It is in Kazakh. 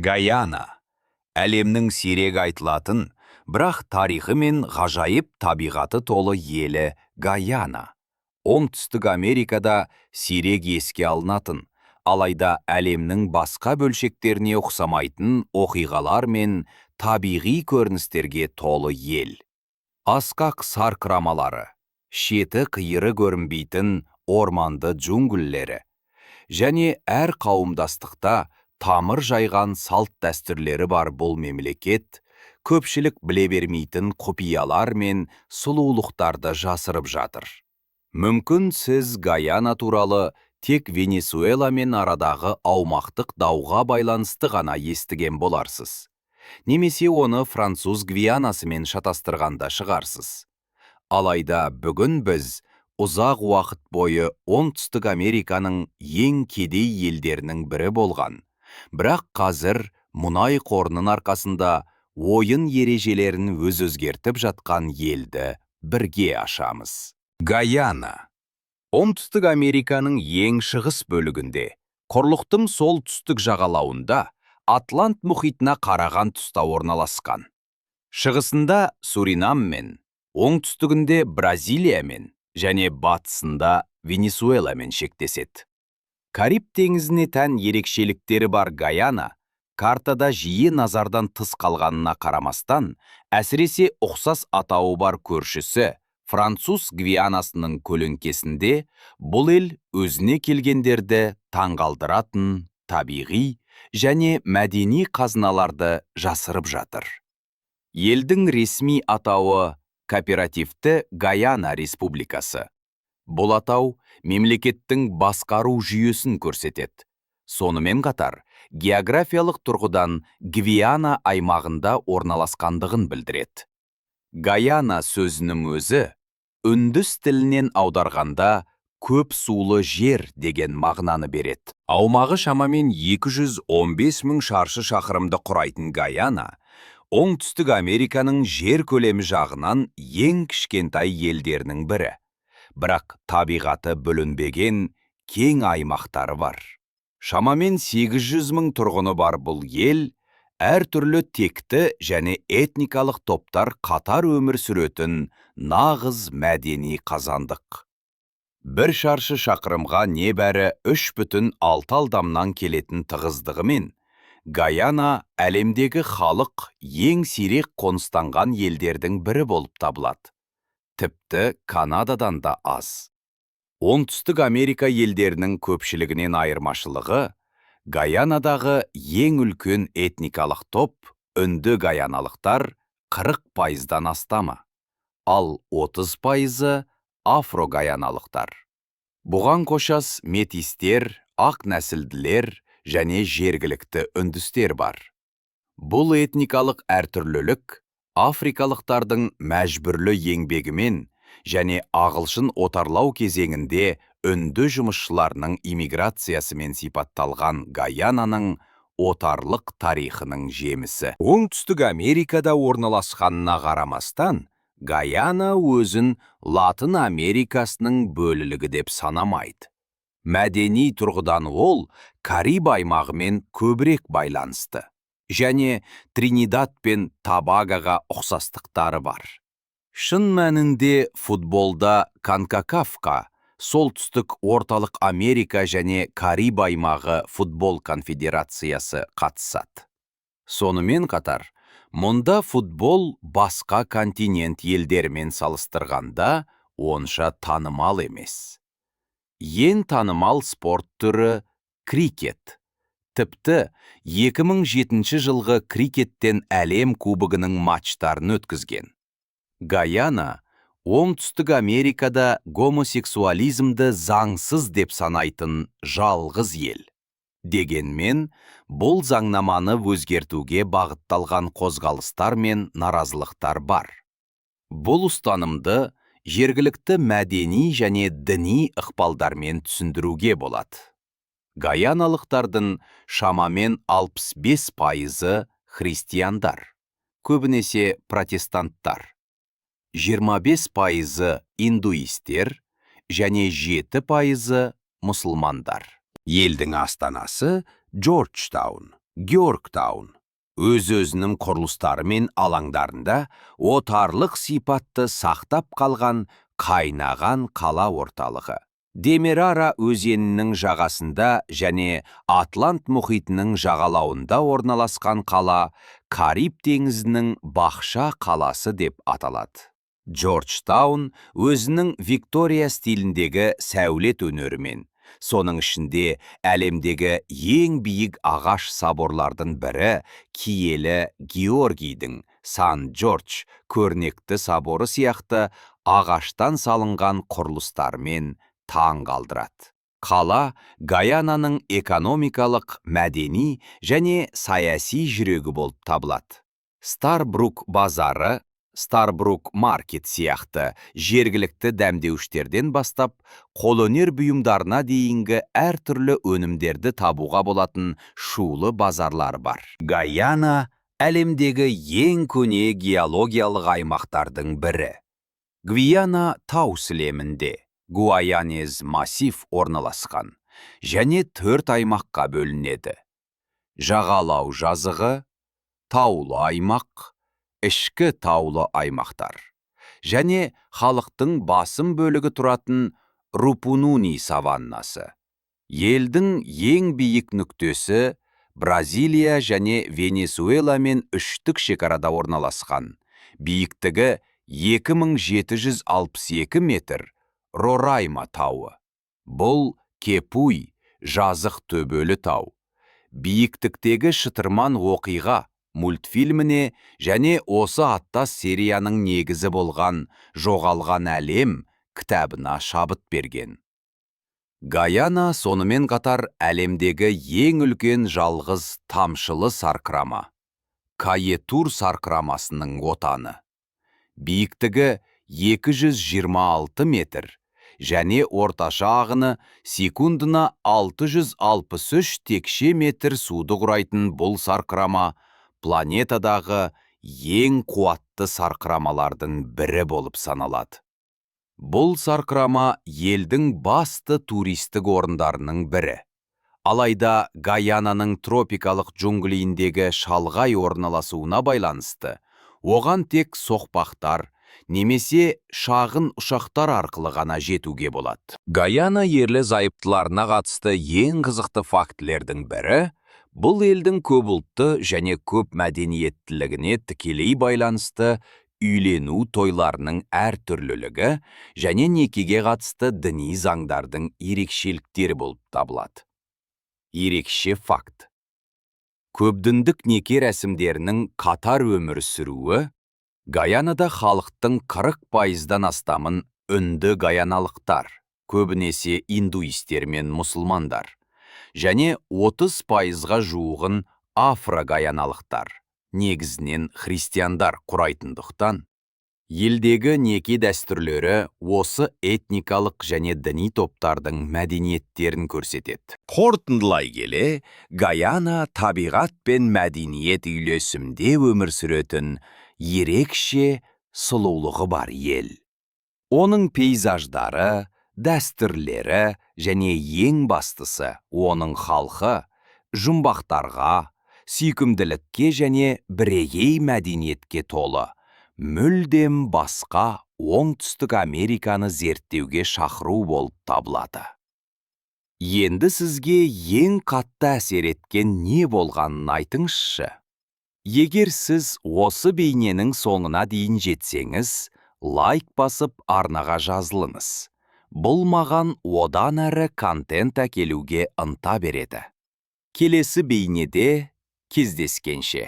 Гаяна. Әлемнің сирек айтылатын, бірақ тарихы мен ғажайып табиғаты толы елі Гаяна. Оңтүстік Америкада сирек еске алынатын, алайда әлемнің басқа бөлшектеріне ұқсамайтын оқиғалар мен табиғи көріністерге толы ел. Асқақ сарқырамалары, шеті қиыры көрінбейтін орманды джунглері, және әр қауымдастықта тамыр жайған салт дәстүрлері бар бұл мемлекет, көпшілік біле бермейтін құпиялар мен сұлулықтарды жасырып жатыр. Мүмкін сіз Гаяна туралы тек Венесуэламен арадағы аумақтық дауға байланысты ғана естіген боларсыз. Немесе оны француз Гвианасымен шатастырғанда шығарсыз. Алайда бүгін біз ұзақ уақыт бойы Оңтүстік Американың ең кедей елдерінің бірі болған, бірақ қазір мұнай қорының арқасында ойын ережелерін өзгертіп жатқан елді бірге ашамыз. Гаяна. Оңтүстік Американың ең шығыс бөлігінде, құрлықтың солтүстік жағалауында, Атлант мұхитына қараған тұста орналасқан. Шығысында Суринаммен, оңтүстігінде Бразилиямен және батысында Венесуэламен шектеседі. Кариб теңізіне тән ерекшеліктері бар Гаяна картада жиі назардан тыс қалғанына қарамастан, әсіресе ұқсас атауы бар көршісі француз Гвианасының көлеңкесінде бұл ел өзіне келгендерді таңғалдыратын табиғи және мәдени қазыналарды жасырып жатыр. Елдің ресми атауы Кооперативті Гаяна Республикасы. Бұл атау мемлекеттің басқару жүйесін көрсетеді. Сонымен қатар, географиялық тұрғыдан Гвиана аймағында орналасқандығын білдіреді. Гаяна сөзінің өзі үндіс тілінен аударғанда көп сулы жер деген мағынаны береді. Аумағы шамамен 215 мың шаршы шақырымды құрайтын Гаяна Оңтүстік Американың жер көлемі жағынан ең кішкентай елдерінің бірі. Бірақ табиғаты бүлінбеген кең аймақтары бар. Шамамен 800 мың тұрғыны бар бұл ел әртүрлі текті және этникалық топтар қатар өмір сүретін нағыз мәдени қазандық. Бір шаршы шақырымға небәрі 3,6 адамнан келетін тығыздығымен, Гаяна әлемдегі халық ең сирек қоныстанған елдердің бірі болып табылады. Тіпті Канададан да аз. Оңтүстік Америка елдерінің көпшілігінен айырмашылығы, Гаянадағы ең үлкен этникалық топ үнді гаяналықтар 40%-дан астамы, ал 30% афро-гаяналықтар. Бұған қошас метистер, ақ нәсілділер және жергілікті үндістер бар. Бұл этникалық әртүрлілік африкалықтардың мәжбүрлі еңбегімен және ағылшын отарлау кезеңінде үнді жұмысшыларының иммиграциясымен сипатталған Гаянаның отарлық тарихының жемісі. Оңтүстік Америкада орналасқанына қарамастан, Гаяна өзін Латын Америкасының бөлігі деп санамайды. Мәдени тұрғыдан ол Кариб аймағымен көбірек байланысты, және Тринидад пен Тобагоға ұқсастықтары бар. Шын мәнінде футболда Конкакафқа, Солтүстік Орталық Америка және Кариб аймағы футбол конфедерациясы қатысады. Сонымен қатар, мұнда футбол басқа континент елдермен салыстырғанда онша танымал емес. Ең танымал спорт түрі крикет. Тіпті 2007 жылғы крикеттен әлем кубогының матчтарын өткізген. Гаяна Оңтүстік Америкада гомосексуализмді заңсыз деп санайтын жалғыз ел. Дегенмен, бұл заңнаманы өзгертуге бағытталған қозғалыстар мен наразылықтар бар. Бұл ұстанымды жергілікті мәдени және діни ықпалдармен түсіндіруге болады. Гаяналықтардың шамамен 65% христиандар, көбінесе протестанттар, 25% индуистер және 7% мұсылмандар. Елдің астанасы Джорджтаун. Георгтаун. Өз-өзінің құрылыстары мен алаңдарында отарлық сипатты сақтап қалған қайнаған қала орталығы. Демерара өзенінің жағасында және Атлант мұхитының жағалауында орналасқан қала Кариб теңізінің бақша қаласы деп аталады. Джорджтаун өзінің Виктория стиліндегі сәулет өнерімен, соның ішінде әлемдегі ең биік ағаш соборлардың бірі киелі Георгийдің Сан-Джордж көрнекті соборы сияқты ағаштан салынған құрылыстармен таң қалдырады. Қала Гаянаның экономикалық, мәдени және саяси жүрегі болып табылады. Старбрук базары, Старбрук маркет сияқты жергілікті дәмдеуштерден бастап, қолөнер бұйымдарына дейінгі әртүрлі өнімдерді табуға болатын шулы базарлар бар. Гаяна әлемдегі ең көне геологиялық аймақтардың бірі. Гвиана тау сілемінде Гуаянез массив орналасқан және 4 аймаққа бөлінеді. Жағалау жазығы, таулы аймақ, ішкі таулы аймақтар және халықтың басым бөлігі тұратын Рупунуни саваннасы. Елдің ең биік нүктесі Бразилия және Венесуэламен үштік шекарада орналасқан. Биіктігі 2762 метр Рорайма тауы. Бұл Кепуй жазық төбелі тау. Биіктіктегі шытырман оқиға мультфильміне және осы аттас серияның негізі болған Жоғалған әлем кітабына шабыт берген. Гаяна сонымен қатар әлемдегі ең үлкен жалғыз тамшылы сарқырама. Каетур сарқырамасының отаны. Биіктігі 226 метр және орташа ағыны секундына 663 текше метр суды құрайтын бұл сарқырама планетадағы ең қуатты сарқырамалардың бірі болып саналады. Бұл сарқырама елдің басты туристік орындарының бірі. Алайда Гаянаның тропикалық джунглиіндегі шалғай орналасуына байланысты, оған тек соқпақтар немесе шағын ұшақтар арқылы ғана жетуге болады. Гаяна ерлі зайыптыларына қатысты ең қызықты фактілердің бірі, бұл елдің көп ұлтты және көп мәдениеттілігіне тікелей байланысты үйлену тойларының әртүрлілігі және некеге қатысты діни заңдардың ерекшеліктері болып табылады. Ерекше факт. Көпдіндік неке рәсімдерінің қатар өмір сүруі Гаянада халықтың 40%-дан астамын үнді гаяналықтар, көбінесе индуистер мен мұсылмандар, және 30%-ға жуығын афро-гаяналықтар, негізінен христиандар құрайтындықтан, елдегі неке дәстүрлері осы этникалық және діни топтардың мәдениеттерін көрсетеді. Қорытындылай келе, Гаяна табиғат пен мәдениет үйлесімде өмір сүретін ерекше сұлулығы бар ел. Оның пейзаждары, дәстүрлері және ең бастысы оның халқы жұмбақтарға, сүйкімділікке және бірегей мәдениетке толы, мүлдем басқа Оңтүстік Американы зерттеуге шақыру болып табылады. Енді сізге ең қатты әсер еткен не болғанын айтыңызшы. Егер сіз осы бейненің соңына дейін жетсеңіз, лайк басып арнаға жазылыңыз. Бұл маған одан әрі контент әкелуге ынта береді. Келесі бейнеде кездескенше.